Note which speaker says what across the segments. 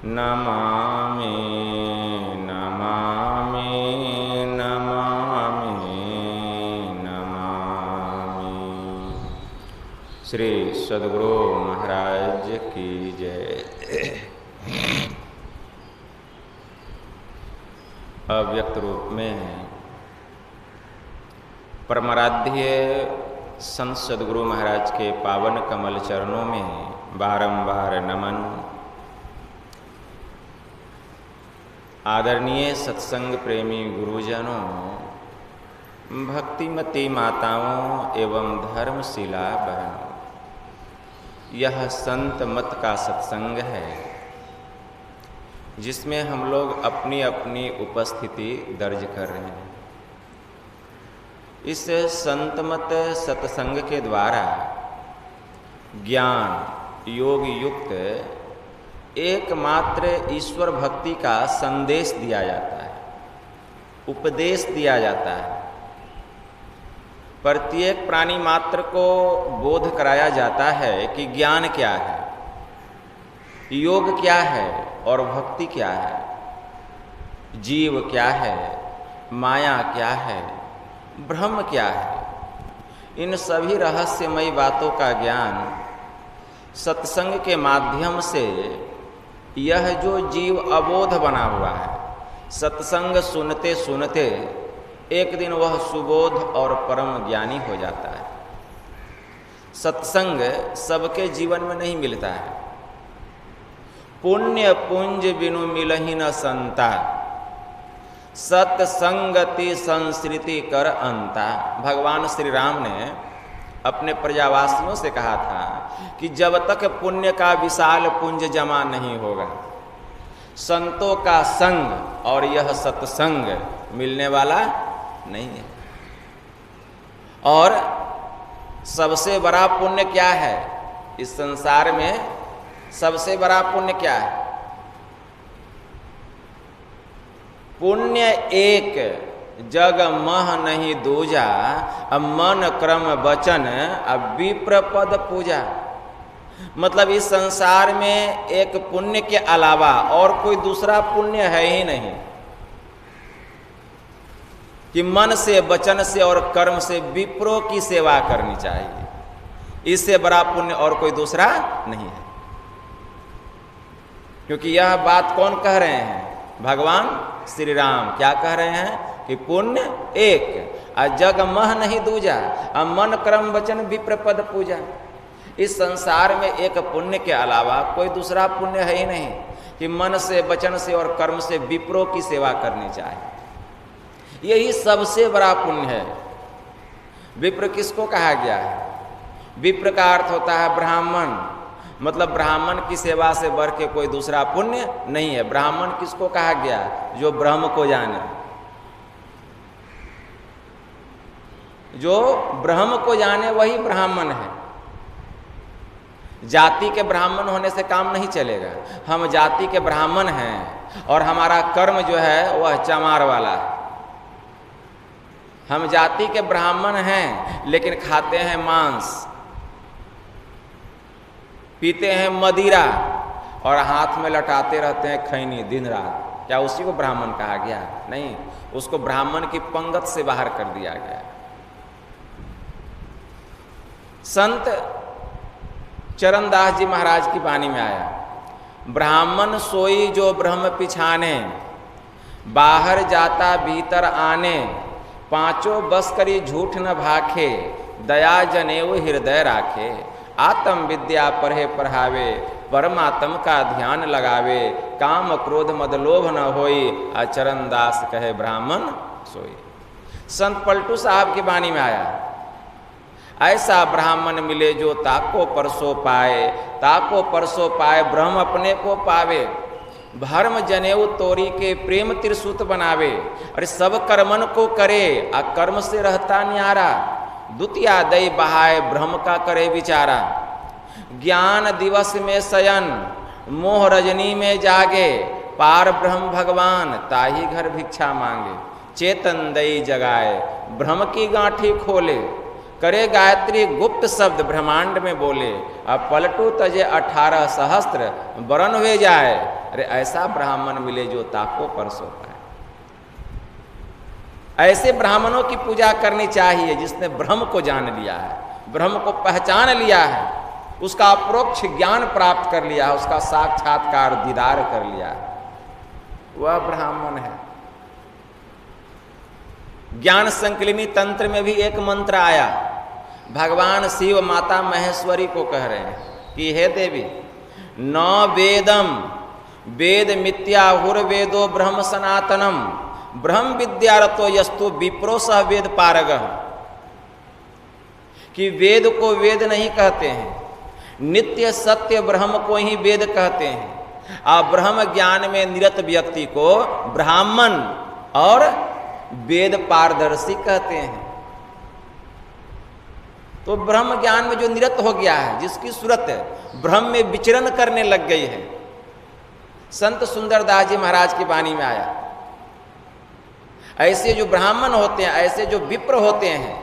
Speaker 1: नमामि नमामि नमामि नमामि। श्री सद्गुरु महाराज की जय। अव्यक्त रूप में परमाराध्य संत सद्गुरु महाराज के पावन कमल चरणों में बारंबार नमन। आदरणीय सत्संग प्रेमी गुरुजनों, भक्तिमती माताओं एवं धर्मशिला बहनों, यह संत मत का सत्संग है जिसमें हम लोग अपनी अपनी उपस्थिति दर्ज कर रहे हैं। इस संत मत सत्संग के द्वारा ज्ञान योग युक्त एकमात्र ईश्वर भक्ति का संदेश दिया जाता है, उपदेश दिया जाता है। प्रत्येक प्राणी मात्र को बोध कराया जाता है कि ज्ञान क्या है, योग क्या है और भक्ति क्या है, जीव क्या है, माया क्या है, ब्रह्म क्या है। इन सभी रहस्यमयी बातों का ज्ञान सत्संग के माध्यम से यह जो जीव अबोध बना हुआ है, सत्संग सुनते सुनते एक दिन वह सुबोध और परम ज्ञानी हो जाता है। सत्संग सबके जीवन में नहीं मिलता है। पुण्य पुंज बिनु मिलहि न संता, सत्संगति संस्कृति कर अंता। भगवान श्री राम ने अपने प्रजावासियों से कहा था कि जब तक पुण्य का विशाल पुंज जमा नहीं होगा, संतों का संग और यह सत्संग मिलने वाला नहीं है। और सबसे बड़ा पुण्य क्या है इस संसार में? सबसे बड़ा पुण्य क्या है? पुण्य एक जग मह नहीं दूजा, अब मन क्रम वचन अब विप्र पद पूजा। मतलब इस संसार में एक पुण्य के अलावा और कोई दूसरा पुण्य है ही नहीं कि मन से वचन से और कर्म से विप्रों की सेवा करनी चाहिए। इससे बड़ा पुण्य और कोई दूसरा नहीं है। क्योंकि यह बात कौन कह रहे हैं? भगवान श्री राम क्या कह रहे हैं कि पुण्य एक आ जग मह नहीं दूजा, आ मन क्रम वचन विप्र पद पूजा। इस संसार में एक पुण्य के अलावा कोई दूसरा पुण्य है ही नहीं कि मन से वचन से और कर्म से विप्रों की सेवा करनी चाहिए। यही सबसे बड़ा पुण्य है। विप्र किसको कहा गया है? विप्र का अर्थ होता है ब्राह्मण। मतलब ब्राह्मण की सेवा से बढ़ के कोई दूसरा पुण्य नहीं है। ब्राह्मण किसको कहा गया? जो ब्रह्म को जाने, जो ब्रह्म को जाने वही ब्राह्मण है। जाति के ब्राह्मण होने से काम नहीं चलेगा। हम जाति के ब्राह्मण हैं और हमारा कर्म जो है वह चमार वाला है। हम जाति के ब्राह्मण हैं लेकिन खाते हैं मांस, पीते हैं मदिरा और हाथ में लटाते रहते हैं खैनी दिन रात। क्या उसी को ब्राह्मण कहा गया? नहीं, उसको ब्राह्मण की पंगत से बाहर कर दिया गया। संत चरणदास जी महाराज की वाणी में आया, ब्राह्मण सोई जो ब्रह्म पिछाने, बाहर जाता भीतर आने, पांचों बस करी झूठ न भाखे, दया जनेऊ हृदय राखे। आत्म विद्या पढ़े पढ़ावे, परमात्म का ध्यान लगावे, काम क्रोध मद लोभ न होई, चरणदास कहे ब्राह्मण सोई। संत पलटू साहब की वाणी में आया, ऐसा ब्राह्मण मिले जो ताको परसो पाए, ताको परसो पाए ब्रह्म अपने को पावे। भर्म जनेऊ तोरी के प्रेम त्रिसूत बनावे, अरे सब कर्मन को करे आ कर्म से रहता न्यारा। द्वितीया दई बहाए ब्रह्म का करे विचारा। ज्ञान दिवस में शयन, मोह रजनी में जागे, पार ब्रह्म भगवान ताही घर भिक्षा मांगे। चेतन दई जगाए ब्रह्म की गांठी खोले, करे गायत्री गुप्त शब्द ब्रह्मांड में बोले। अब पलटू तजे 18 सहस्त्र वरण हुए जाए, अरे ऐसा ब्राह्मण मिले जो ताको पर सो पाए। ऐसे ब्राह्मणों की पूजा करनी चाहिए जिसने ब्रह्म को जान लिया है, ब्रह्म को पहचान लिया है, उसका अपरोक्ष ज्ञान प्राप्त कर लिया है, उसका साक्षात्कार दीदार कर लिया है, वह ब्राह्मण है। ज्ञान संकलिनी तंत्र में भी एक मंत्र आया, भगवान शिव माता महेश्वरी को कह रहे हैं कि हे देवी, न वेदम वेद मिथ्याहुर्वेदो ब्रह्म सनातनम ब्रह्म विद्यारतो यस्तु विप्रो सह वेद पारगः, कि वेद को वेद नहीं कहते हैं, नित्य सत्य ब्रह्म को ही वेद कहते हैं, और ब्रह्म ज्ञान में निरत व्यक्ति को ब्राह्मण और वेद पारदर्शी कहते हैं। तो ब्रह्म ज्ञान में जो निरत हो गया है, जिसकी सूरत ब्रह्म में विचरण करने लग गई है, संत सुंदरदास जी महाराज की वाणी में आया, ऐसे जो ब्राह्मण होते हैं, ऐसे जो विप्र होते हैं,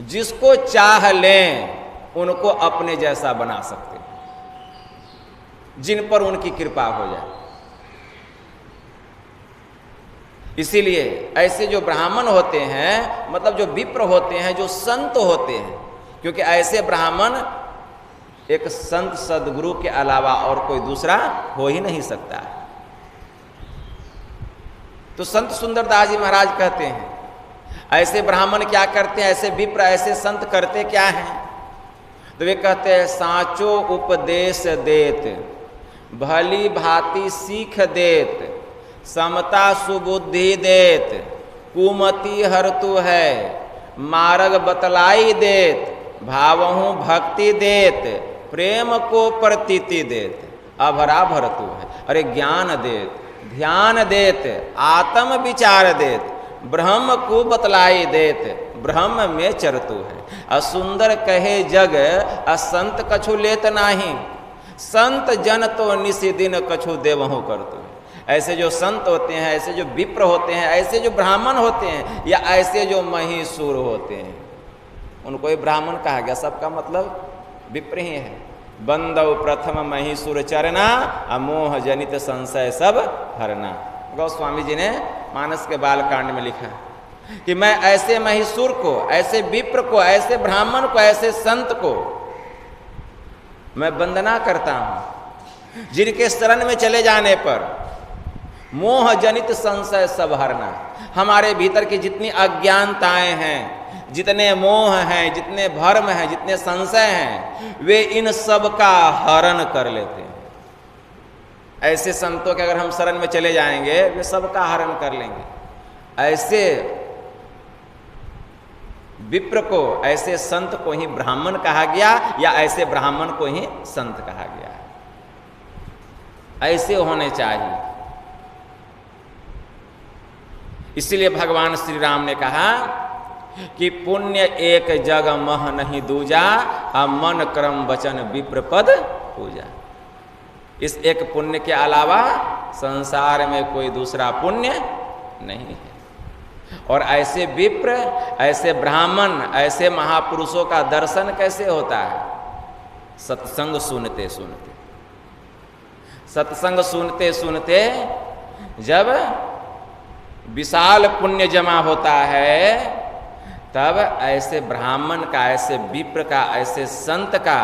Speaker 1: जिसको चाह लें उनको अपने जैसा बना सकते हैं, जिन पर उनकी कृपा हो जाए। इसीलिए ऐसे जो ब्राह्मण होते हैं, मतलब जो विप्र होते हैं, जो संत होते हैं, क्योंकि ऐसे ब्राह्मण एक संत सदगुरु के अलावा और कोई दूसरा हो ही नहीं सकता। तो संत सुंदरदास जी महाराज कहते हैं ऐसे ब्राह्मण क्या करते हैं, ऐसे विप्र ऐसे संत करते क्या हैं? तो वे कहते हैं, साचो उपदेश देत भली भांति सीख देत, समता सुबुद्धि देत, कुमति हरतु है, मार्ग बतलाई देत, भावहु भक्ति देत, प्रेम को प्रतीति देत, अभरा भरतु है। अरे ज्ञान देत, ध्यान देत, आत्म विचार देत, ब्रह्म को बतलाई देत, ब्रह्म में चरतु है। असुंदर कहे जग असंत कछु लेत नाही, संत जन तो निसी दिन कछु देवहु करतु। ऐसे जो संत होते हैं, ऐसे जो विप्र होते हैं, ऐसे जो ब्राह्मण होते हैं, या ऐसे जो महिषूर होते हैं, उनको ही ब्राह्मण कहा गया। सबका मतलब विप्र ही है। बंदव प्रथम महिषूर चरना, अमोह जनित संशय सब हरना। गोस्वामी जी ने मानस के बाल कांड में लिखा कि मैं ऐसे महिषूर को, ऐसे विप्र को, ऐसे ब्राह्मण को, ऐसे संत को मैं वंदना करता हूं, जिनके शरण में चले जाने पर मोह जनित संशय सब हरना। हमारे भीतर की जितनी अज्ञानताएं हैं, जितने मोह हैं, जितने भर्म हैं, जितने संशय हैं, वे इन सब का हरण कर लेते हैं। ऐसे संतों के अगर हम शरण में चले जाएंगे, वे सब का हरण कर लेंगे। ऐसे विप्र को, ऐसे संत को ही ब्राह्मण कहा गया, या ऐसे ब्राह्मण को ही संत कहा गया। ऐसे होने चाहिए। इसलिए भगवान श्री राम ने कहा कि पुण्य एक जग मह नहीं दूजा, मन क्रम वचन विप्र पद पूजा। इस एक पुण्य के अलावा संसार में कोई दूसरा पुण्य नहीं है। और ऐसे विप्र, ऐसे ब्राह्मण, ऐसे महापुरुषों का दर्शन कैसे होता है? सत्संग सुनते सुनते। सत्संग सुनते सुनते जब विशाल पुण्य जमा होता है, तब ऐसे ब्राह्मण का, ऐसे विप्र का, ऐसे संत का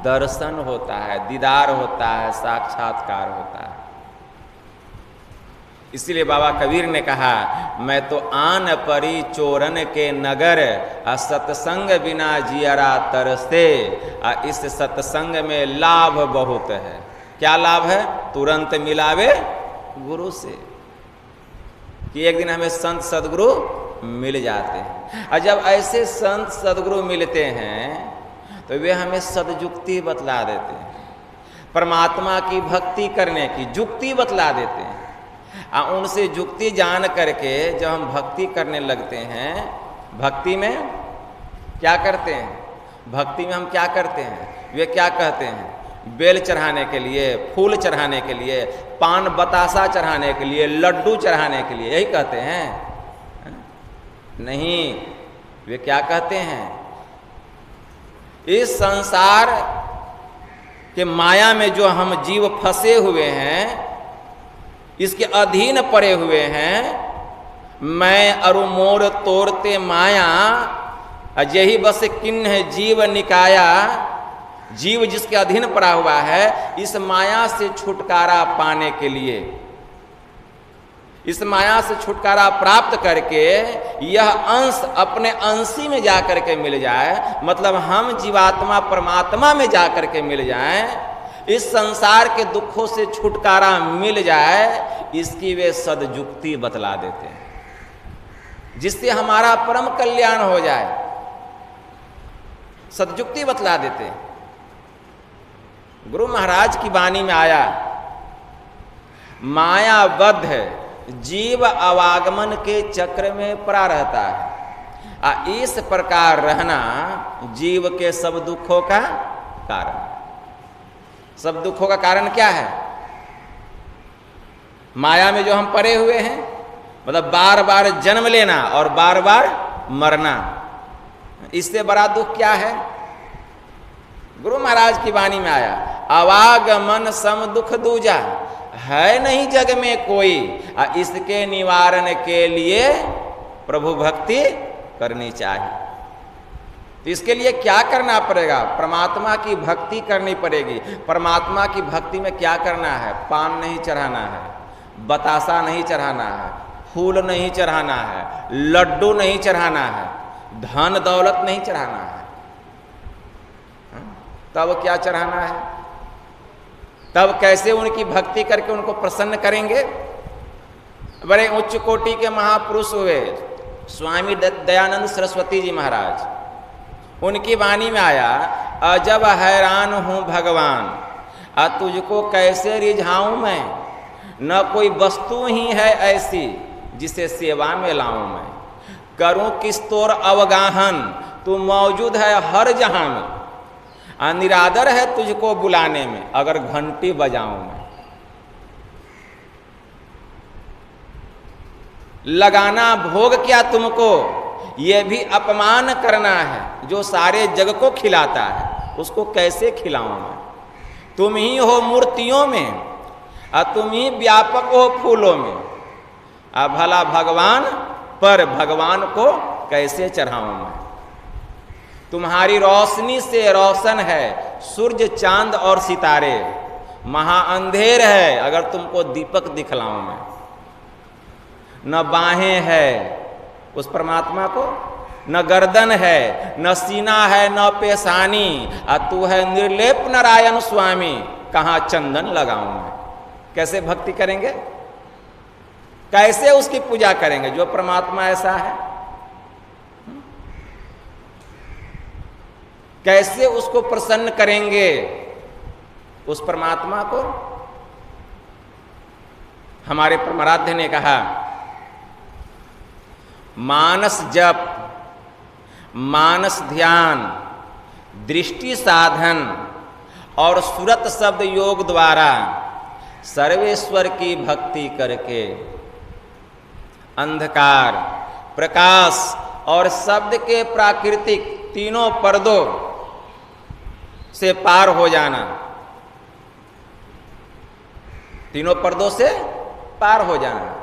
Speaker 1: दर्शन होता है, दीदार होता है, साक्षात्कार होता है। इसीलिए बाबा कबीर ने कहा, मैं तो आन परी चोरन के नगर, सत्संग बिना जियरा तरसे। इस सत्संग में लाभ बहुत है। क्या लाभ है? तुरंत मिलावे गुरु से, कि एक दिन हमें संत सदगुरु मिल जाते हैं। और जब ऐसे संत सदगुरु मिलते हैं तो वे हमें सदयुक्ति बतला देते हैं, परमात्मा की भक्ति करने की जुक्ति बतला देते हैं। और उनसे जुक्ति जान करके जब हम भक्ति करने लगते हैं, भक्ति में क्या करते हैं? भक्ति में हम क्या करते हैं? वे क्या कहते हैं? बेल चढ़ाने के लिए, फूल चढ़ाने के लिए, पान बतासा चढ़ाने के लिए, लड्डू चढ़ाने के लिए, यही कहते हैं? नहीं, वे क्या कहते हैं? इस संसार कि माया में जो हम जीव फंसे हुए हैं, इसके अधीन पड़े हुए हैं, मैं अरु मोर तोड़ते माया, यही बस किन्ह जीव निकाया। जीव जिसके अधीन पड़ा हुआ है, इस माया से छुटकारा पाने के लिए, इस माया से छुटकारा प्राप्त करके यह अंश अपने अंशी में जाकर के मिल जाए, मतलब हम जीवात्मा परमात्मा में जाकर के मिल जाएं, इस संसार के दुखों से छुटकारा मिल जाए, इसकी वे सदयुक्ति बतला देते हैं, जिससे हमारा परम कल्याण हो जाए। सदयुक्ति बतला देते हैं। गुरु महाराज की वाणी में आया, मायाबद्ध जीव अवागमन के चक्र में पड़ा रहता है, इस प्रकार रहना जीव के सब दुखों का कारण। सब दुखों का कारण क्या है? माया में जो हम पड़े हुए हैं, मतलब बार बार जन्म लेना और बार बार मरना, इससे बड़ा दुख क्या है? गुरु महाराज की वाणी में आया, अवागमन सम दुख दूजा, है नहीं जग में कोई, इसके निवारण के लिए प्रभु भक्ति करनी चाहिए। तो इसके लिए क्या करना पड़ेगा? परमात्मा की भक्ति करनी पड़ेगी। परमात्मा की भक्ति में क्या करना है? पान नहीं चढ़ाना है, बतासा नहीं चढ़ाना है, फूल नहीं चढ़ाना है, लड्डू नहीं चढ़ाना है, धन दौलत नहीं चढ़ाना है। तब क्या चढ़ाना है? तब कैसे उनकी भक्ति करके उनको प्रसन्न करेंगे? बड़े उच्च कोटि के महापुरुष हुए स्वामी दयानंद सरस्वती जी महाराज, उनकी वाणी में आया, अजब हैरान हूं भगवान, तुझको कैसे रिझाऊं मैं, न कोई वस्तु ही है ऐसी जिसे सेवा में लाऊं मैं, करूं किस तोर अवगाहन, तू मौजूद है हर जहां में, निरादर है तुझको बुलाने में, अगर घंटी बजाऊं मैं, लगाना भोग क्या तुमको, यह भी अपमान करना है, जो सारे जग को खिलाता है उसको कैसे खिलाऊं मैं, तुम ही हो मूर्तियों में, तुम ही व्यापक हो फूलों में, भला भगवान पर भगवान को कैसे चढ़ाऊं मैं, तुम्हारी रोशनी से रोशन है सूरज चांद और सितारे, महा अंधेर है अगर तुमको दीपक दिखलाऊं मैं, न बाहें है उस परमात्मा को, न गर्दन है, न सीना है, न पेशानी, तू है निर्लेप नारायण स्वामी, कहाँ चंदन लगाऊं मैं। कैसे भक्ति करेंगे? कैसे उसकी पूजा करेंगे? जो परमात्मा ऐसा है, कैसे उसको प्रसन्न करेंगे उस परमात्मा को? हमारे परमाराध्य ने कहा, मानस जप, मानस ध्यान, दृष्टि साधन और सुरत शब्द योग द्वारा सर्वेश्वर की भक्ति करके अंधकार, प्रकाश और शब्द के प्राकृतिक तीनों पर्दों से पार हो जाना, तीनों पर्दों से पार हो जाना।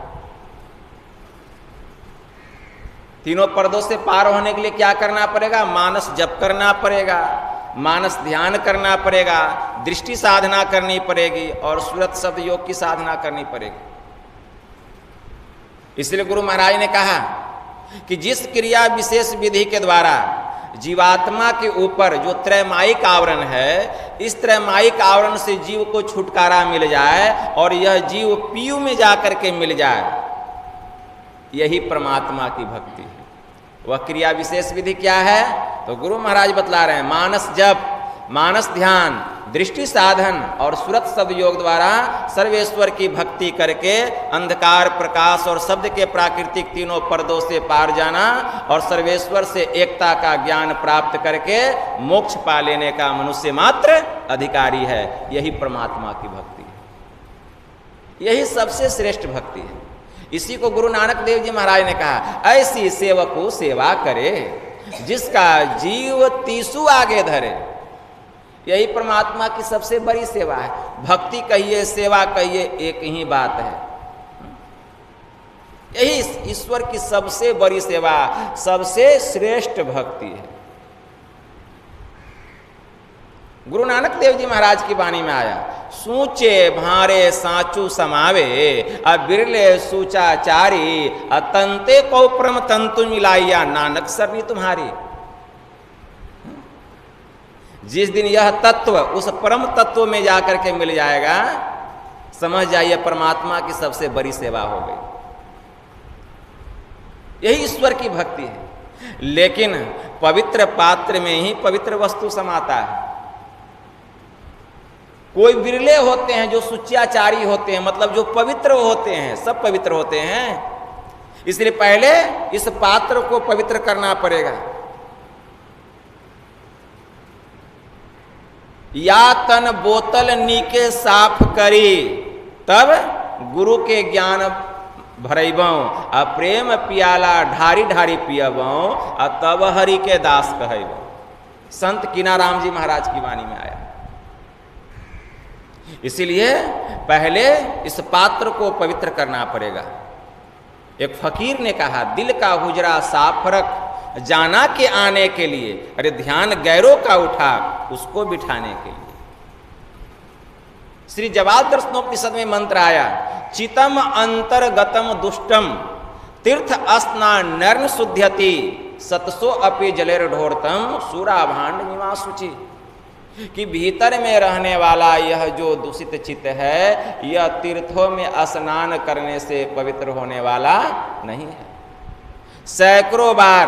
Speaker 1: तीनों पर्दों से पार होने के लिए क्या करना पड़ेगा? मानस जप करना पड़ेगा, मानस ध्यान करना पड़ेगा, दृष्टि साधना करनी पड़ेगी और सुरत शब्द योग की साधना करनी पड़ेगी। इसलिए गुरु महाराज ने कहा कि जिस क्रिया विशेष विधि के द्वारा जीवात्मा के ऊपर जो त्रैमायिक आवरण है, इस त्रैमायिक आवरण से जीव को छुटकारा मिल जाए और यह जीव पीयू में जाकर के मिल जाए, यही परमात्मा की भक्ति है। वह क्रिया विशेष विधि क्या है? तो गुरु महाराज बतला रहे हैं, मानस जप, मानस ध्यान, दृष्टि साधन और सुरत शब्द योग द्वारा सर्वेश्वर की भक्ति करके अंधकार, प्रकाश और शब्द के प्राकृतिक तीनों पर्दों से पार जाना और सर्वेश्वर से एकता का ज्ञान प्राप्त करके मोक्ष पा लेने का मनुष्य मात्र अधिकारी है। यही परमात्मा की भक्ति है, यही सबसे श्रेष्ठ भक्ति है। इसी को गुरु नानक देव जी महाराज ने कहा, ऐसी सेवको सेवा करे जिसका जीव तीसु आगे धरे। यही परमात्मा की सबसे बड़ी सेवा है। भक्ति कहिए, सेवा कहिए, एक ही बात है। यही ईश्वर की सबसे बड़ी सेवा, सबसे श्रेष्ठ भक्ति है। गुरु नानक देव जी महाराज की वाणी में आया, सूचे भारे सांचू समावे, बिरले सूचाचारी, तंते को परम तंतु मिलाइया, नानक सरनी तुम्हारी। जिस दिन यह तत्व उस परम तत्व में जाकर के मिल जाएगा, समझ जाइए परमात्मा की सबसे बड़ी सेवा हो गई। यही ईश्वर की भक्ति है। लेकिन पवित्र पात्र में ही पवित्र वस्तु समाता है। कोई बिरले होते हैं जो सुच्याचारी होते हैं, मतलब जो पवित्र होते हैं, सब पवित्र होते हैं। इसलिए पहले इस पात्र को पवित्र करना पड़ेगा। या तन बोतल नीके साफ करी, तब गुरु के ज्ञान भरैबों, प्रेम पियाला ढारी ढारी पियबों, तब हरि के दास कहबों। संत कीनाराम जी महाराज की वाणी में आया। इसीलिए पहले इस पात्र को पवित्र करना पड़ेगा। एक फकीर ने कहा, दिल का हुजरा साफ रख, जाना के आने के लिए, अरे ध्यान गैरों का उठा, उसको बिठाने के लिए। श्री जवाब दर्शनोपनिषद में मंत्र आया, चितम अंतर्गतम दुष्टम तीर्थ अस्ना नर्न शुद्ध्यति, सतसो अपि जलेर ढोरतम सूरा भांड निवासुचि। कि भीतर में रहने वाला यह जो दूषित चित्त है, यह तीर्थों में स्नान करने से पवित्र होने वाला नहीं है। सैकड़ों बार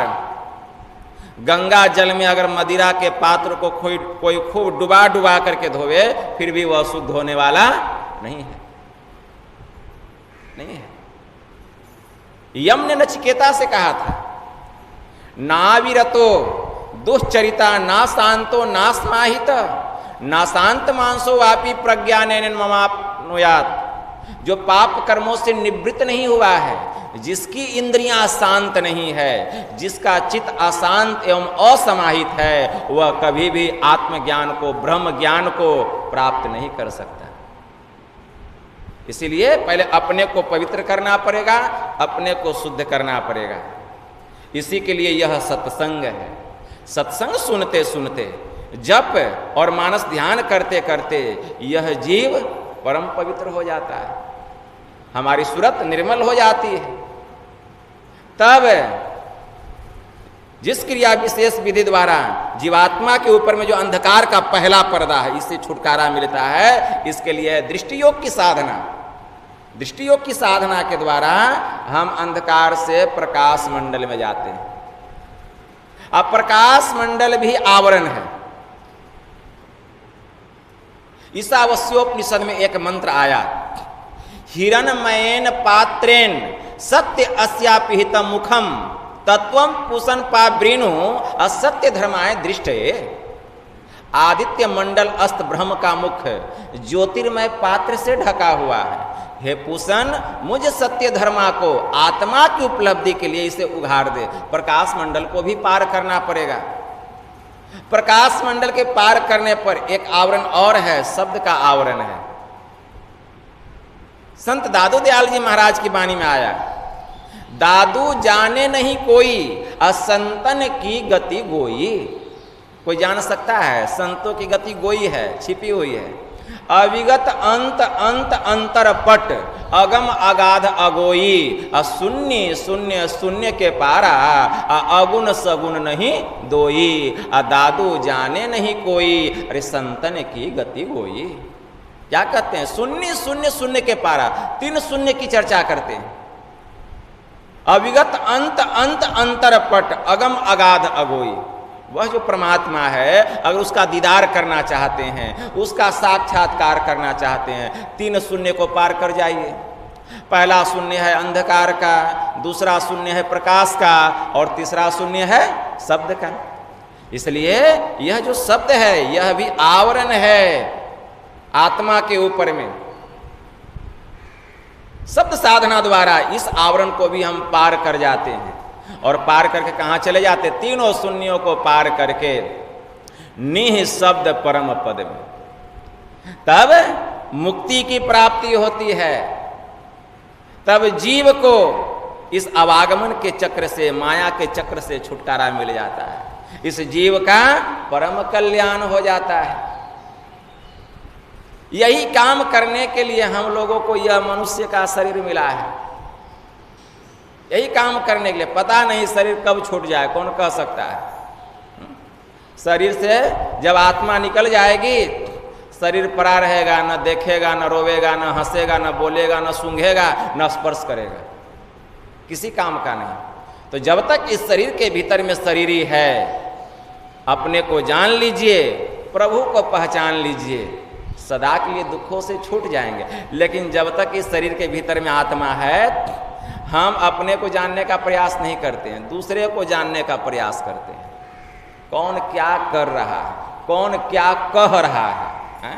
Speaker 1: गंगा जल में अगर मदिरा के पात्र को कोई खूब डुबा डुबा करके धोवे, फिर भी वह शुद्ध होने वाला नहीं है, नहीं है। यम ने नचिकेता से कहा था, नाविरतो दुश्चरिता ना शांतो ना समाहित, ना शांत मानसो वापी प्रज्ञानेन ममाप्नुयात्। जो पाप कर्मों से निवृत्त नहीं हुआ है, जिसकी इंद्रियां शांत नहीं है, जिसका चित्त अशांत एवं असमाहित है, वह कभी भी आत्मज्ञान को, ब्रह्म ज्ञान को प्राप्त नहीं कर सकता। इसीलिए पहले अपने को पवित्र करना पड़ेगा, अपने को शुद्ध करना पड़ेगा। इसी के लिए यह सत्संग है। सत्संग सुनते सुनते, जप और मानस ध्यान करते करते यह जीव परम पवित्र हो जाता है, हमारी सूरत निर्मल हो जाती है। तब जिस क्रिया विशेष विधि द्वारा जीवात्मा के ऊपर में जो अंधकार का पहला पर्दा है, इससे छुटकारा मिलता है, इसके लिए दृष्टि योग की साधना, दृष्टि योग की साधना के द्वारा हम अंधकार से प्रकाश मंडल में जाते हैं। अब प्रकाश मंडल भी आवरण है। ईशावास्योपनिषद में एक मंत्र आया, हिरणमयेन पात्रेण सत्य अस्यापिहित मुखम तत्वम पुषण पावृणु असत्य धर्माय दृष्टे। आदित्य मंडल अस्त ब्रह्म का मुख ज्योतिर्मय पात्र से ढका हुआ है। हे पूषण, मुझ सत्य धर्मा को आत्मा की उपलब्धि के लिए इसे उघाड़ दे। प्रकाश मंडल को भी पार करना पड़ेगा। प्रकाश मंडल के पार करने पर एक आवरण और है, शब्द का आवरण है। संत दादू दयाल जी महाराज की वाणी में आया, दादू जाने नहीं कोई असंतन की गति गोई। कोई जान सकता है? संतों की गति गोई है, छिपी हुई है। अविगत अंत अंत अंतर पट अगम अगाध अगोई, शून्य शून्य शून्य के पारा अगुण सगुण नहीं दोई। दादू जाने नहीं कोई, अरे संतन की गति गोई। क्या कहते हैं? शून्य शून्य शून्य के पारा, 3 शून्य की चर्चा करते हैं। अविगत अंत अंत अंतर पट अगम अगाध अगोई। वह जो परमात्मा है, अगर उसका दीदार करना चाहते हैं, उसका साक्षात्कार करना चाहते हैं, 3 शून्य को पार कर जाइए। पहला शून्य है अंधकार का, दूसरा शून्य है प्रकाश का, और तीसरा शून्य है शब्द का। इसलिए यह जो शब्द है, यह भी आवरण है आत्मा के ऊपर में। शब्द साधना द्वारा इस आवरण को भी हम पार कर जाते हैं। और पार करके कहाँ चले जाते? 3 शून्यों को पार करके निह शब्द परम पद में, तब मुक्ति की प्राप्ति होती है, तब जीव को इस अवागमन के चक्र से, माया के चक्र से छुटकारा मिल जाता है, इस जीव का परम कल्याण हो जाता है। यही काम करने के लिए हम लोगों को यह मनुष्य का शरीर मिला है, यही काम करने के लिए। पता नहीं शरीर कब छूट जाए, कौन कह सकता है। शरीर से जब आत्मा निकल जाएगी, शरीर पड़ा रहेगा, न देखेगा, न रोवेगा, न हंसेगा, न बोलेगा, न सूंघेगा, न स्पर्श करेगा, किसी काम का नहीं। तो जब तक इस शरीर के भीतर में शरीर ही है, अपने को जान लीजिए, प्रभु को पहचान लीजिए, सदा के लिए दुखों से छूट जाएंगे। लेकिन जब तक इस शरीर के भीतर में आत्मा है, हम अपने को जानने का प्रयास नहीं करते हैं, दूसरे को जानने का प्रयास करते हैं। कौन क्या कर रहा है, कौन क्या कह रहा है?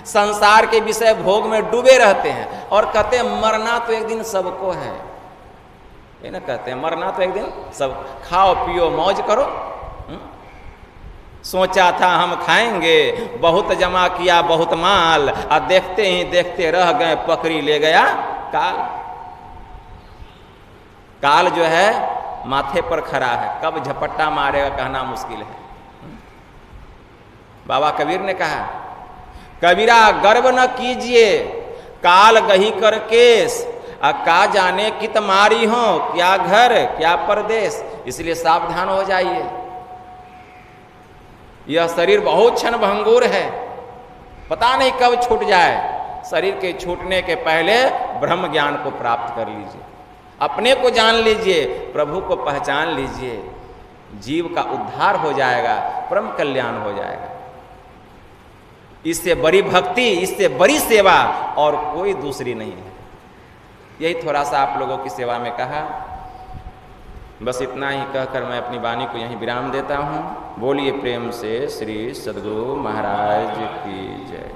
Speaker 1: संसार के विषय भोग में डूबे रहते हैं और कहते हैं मरना तो एक दिन सबको है। ये ना कहते हैं मरना तो एक दिन सब, खाओ पियो मौज करो। सोचा था हम खाएंगे, बहुत जमा किया बहुत माल, और देखते ही देखते रह गए, पकड़ी ले गया काल। काल जो है माथे पर खड़ा है, कब झपट्टा मारेगा कहना मुश्किल है। बाबा कबीर ने कहा, कबीरा गर्व न कीजिए, काल गही कर केस, का जाने कित मारी हो, क्या घर क्या परदेश। इसलिए सावधान हो जाइए, यह शरीर बहुत क्षण भंगुर है, पता नहीं कब छूट जाए। शरीर के छूटने के पहले ब्रह्म ज्ञान को प्राप्त कर लीजिए, अपने को जान लीजिए, प्रभु को पहचान लीजिए, जीव का उद्धार हो जाएगा, परम कल्याण हो जाएगा। इससे बड़ी भक्ति, इससे बड़ी सेवा और कोई दूसरी नहीं है। यही थोड़ा सा आप लोगों की सेवा में कहा, बस इतना ही कहकर मैं अपनी वाणी को यहीं विराम देता हूँ। बोलिए प्रेम से श्री सद्गुरु महाराज की जय।